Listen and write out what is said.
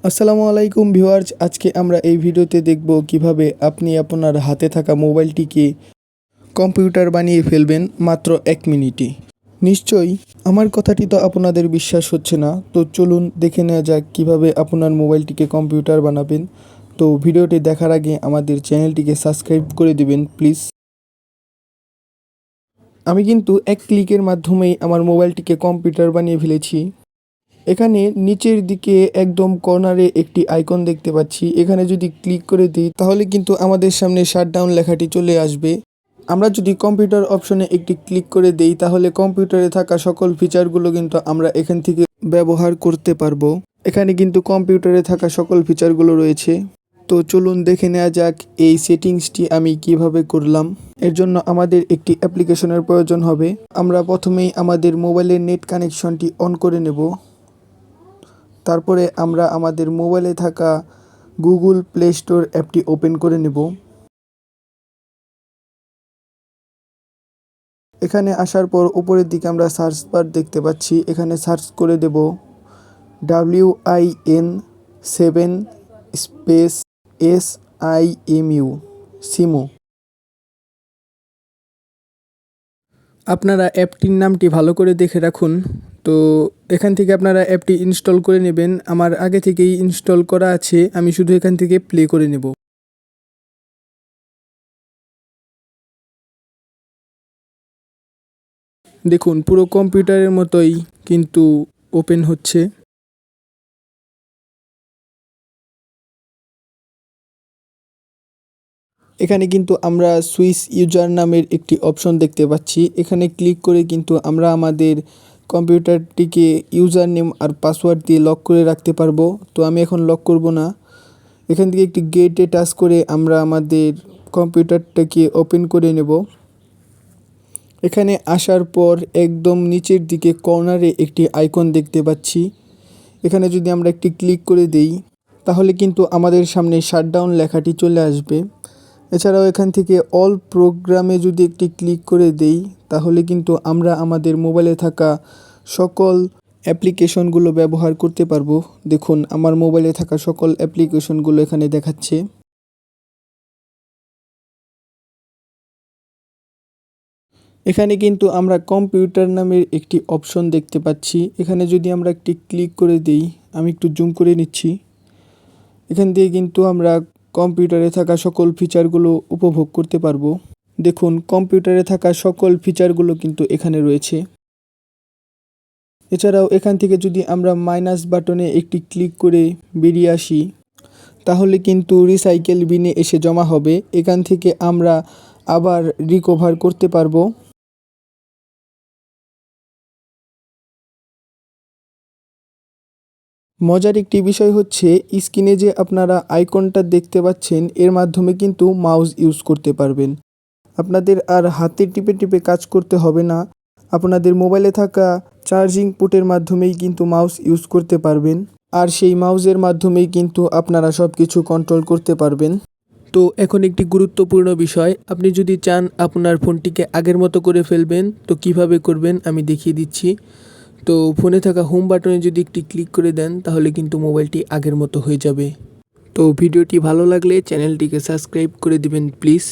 আসসালামু আলাইকুম ভিউয়ার্স, আজকে আমরা এই ভিডিওতে দেখব কিভাবে আপনি আপনার হাতে থাকা মোবাইলটিকে কম্পিউটার বানিয়ে ফেলবেন মাত্র 1 মিনিটে। নিশ্চয়ই আমার কথাটি তো আপনাদের বিশ্বাস হচ্ছে না, তো চলুন দেখে নেওয়া যাক কিভাবে আপনার মোবাইলটিকে কম্পিউটার বানাবেন। তো ভিডিওটি দেখার আগে আমাদের চ্যানেলটিকে সাবস্ক্রাইব করে দিবেন প্লিজ। আমি কিন্তু এক ক্লিকের মাধ্যমেই আমার মোবাইলটিকে কম্পিউটার বানিয়ে ফেলেছি। এখানে নিচের দিকে একদম কর্নারে একটি আইকন দেখতে পাচ্ছি, এখানে যদি ক্লিক করে দিই তাহলে কিন্তু আমাদের সামনে শাটডাউন লেখাটি চলে আসবে। আমরা যদি কম্পিউটার অপশনে একটি ক্লিক করে দেই তাহলে কম্পিউটারে থাকা সকল ফিচারগুলো কিন্তু আমরা এখান থেকে ব্যবহার করতে পারবো। এখানে কিন্তু কম্পিউটারে থাকা সকল ফিচারগুলো রয়েছে। তো চলুন দেখে নেওয়া যাক এই সেটিংসটি আমি কিভাবে করলাম। এর জন্য আমাদের একটি অ্যাপ্লিকেশনের প্রয়োজন হবে। আমরা প্রথমেই আমাদের মোবাইলের নেট কানেকশনটি অন করে নেব। তারপরে আমরা আমাদের মোবাইলে থাকা গুগল প্লে স্টোর অ্যাপটি ওপেন করে নেব। এখানে আসার পর উপরের দিকে আমরা সার্চ বার দেখতে পাচ্ছি, এখানে সার্চ করে দেব WIN7 স্পেস SIMU সিমু। আপনারা অ্যাপটির নামটি ভালো করে দেখে রাখুন। তো এখান থেকে আপনারা অ্যাপটি ইনস্টল করে নেবেন। আমার আগে থেকেই ইনস্টল করা আছে, আমি শুধু এখান থেকে প্লে করে নেব। দেখুন পুরো কম্পিউটারের মতোই কিন্তু ওপেন হচ্ছে। এখানে কিন্তু আমরা সুইচ ইউজার নামের একটি অপশন দেখতে পাচ্ছি, এখানে ক্লিক করে কিন্তু আমরা আমাদের কম্পিউটারটিকে ইউজার নেম আর পাসওয়ার্ড দিয়ে লক করে রাখতে পারবো। তো আমি এখন লক করব না। এখান থেকে একটি গেটে টাচ করে আমরা আমাদের কম্পিউটারটাকে ওপেন করে নেব। এখানে আসার পর একদম নিচের দিকে কর্নারে একটি আইকন দেখতে পাচ্ছি, এখানে যদি আমরা একটি ক্লিক করে দেই তাহলে কিন্তু আমাদের সামনে শাটডাউন লেখাটি চলে আসবে। এছাড়াও এখান থেকে অল প্রোগ্রামে যদি একটি ক্লিক করে দেই তাহলে কিন্তু আমরা আমাদের মোবাইলে থাকা সকল অ্যাপ্লিকেশনগুলো ব্যবহার করতে পারবো। দেখুন আমার মোবাইলে থাকা সকল অ্যাপ্লিকেশনগুলো এখানে দেখাচ্ছে। এখানে কিন্তু আমরা কম্পিউটার নামের একটি অপশন দেখতে পাচ্ছি, এখানে যদি আমরা একটি ক্লিক করে দিই, আমি একটু জুম করে নিচ্ছি, এখান দিয়ে কিন্তু আমরা কম্পিউটারে থাকা সকল ফিচারগুলো উপভোগ করতে পারবো। দেখুন কম্পিউটারে থাকা সকল ফিচারগুলো কিন্তু এখানে রয়েছে। এছাড়াও এখান থেকে যদি আমরা মাইনাস বাটনে একটি ক্লিক করে বেরিয়ে আসি তাহলে কিন্তু রিসাইকেল বিনে এসে জমা হবে, এখান থেকে আমরা আবার রিকভার করতে পারবো। মজার একটি বিষয় হচ্ছে স্ক্রিনে যে আপনারা আইকনটা দেখতে পাচ্ছেন এর মাধ্যমে কিন্তু মাউস ইউজ করতে পারবেন। আপনাদের আর হাতে টিপে টিপে কাজ করতে হবে না, আপনাদের মোবাইলে থাকা চার্জিং পোর্টের মাধ্যমেই কিন্তু মাউস ইউজ করতে পারবেন, আর সেই মাউসের মাধ্যমেই কিন্তু আপনারা সব কিছু কন্ট্রোল করতে পারবেন। তো এখন একটি গুরুত্বপূর্ণ বিষয়, আপনি যদি চান আপনার ফোনটিকে আগের মতো করে ফেলবেন তো কিভাবে করবেন আমি দেখিয়ে দিচ্ছি। তো ফোনে থাকা হোম বাটনে যদি একটি ক্লিক করে দেন তাহলে কিন্তু মোবাইলটি আগের মতো হয়ে যাবে। তো ভিডিওটি ভালো লাগলে চ্যানেলটিকে সাবস্ক্রাইব করে দিবেন প্লিজ।